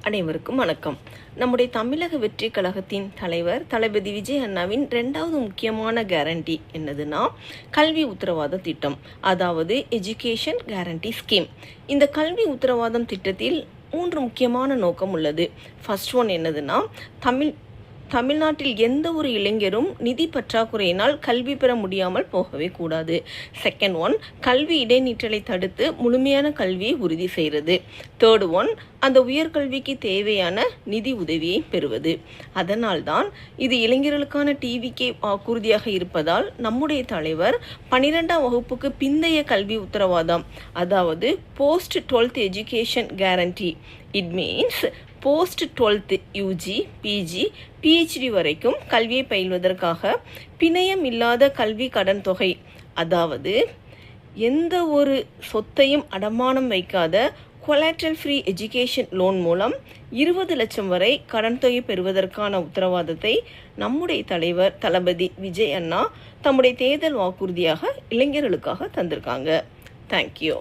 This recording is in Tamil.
அனைவருக்கும் வணக்கம். நம்முடைய தமிழக வெற்றி கழகத்தின் தலைவர் தளபதி விஜய் அண்ணாவின் 2வது முக்கியமான கேரண்டி என்னதுன்னா கல்வி உத்தரவாத திட்டம், அதாவது எஜுகேஷன் கேரண்டி ஸ்கீம். இந்த கல்வி உத்தரவாதம் திட்டத்தில் 3 முக்கியமான நோக்கம் உள்ளது. ஃபர்ஸ்ட் ஒன் என்னதுன்னா தமிழ்நாட்டில் எந்த ஒரு இளைஞரும் நிதி பற்றாக்குறையினால் கல்வி பெற முடியாமல் போகவே கூடாது. செகண்ட் ஒன், கல்வி இடைநிற்றலை தடுத்து முழுமையான கல்வியை உறுதி செய்கிறது. தேர்ட் ஒன், அந்த உயர்கல்விக்கு தேவையான நிதி உதவியை பெறுவது. அதனால்தான் இது இளைஞர்களுக்கான டிவிக்கே வாக்குறுதியாக இருப்பதால் நம்முடைய தலைவர் 12ஆம் வகுப்புக்கு பிந்தைய கல்வி உத்தரவாதம், அதாவது post 12th education guarantee, it means post 12th UG, PG, PhD வரைக்கும் கல்வியை பயில்வதற்காக பிணையம் இல்லாத கல்வி கடன் தொகை, அதாவது எந்த ஒரு சொத்தையும் அடமானம் வைக்காத கொலாட்ரல் ஃப்ரீ எஜுகேஷன் லோன் மூலம் 20 லட்சம் வரை கடன் தொகை பெறுவதற்கான உத்தரவாதத்தை நம்முடைய தலைவர் தளபதி விஜய் அண்ணா தம்முடைய தேர்தல் வாக்குறுதியாக இளைஞர்களுக்காக தந்திருக்காங்க. தேங்க்யூ.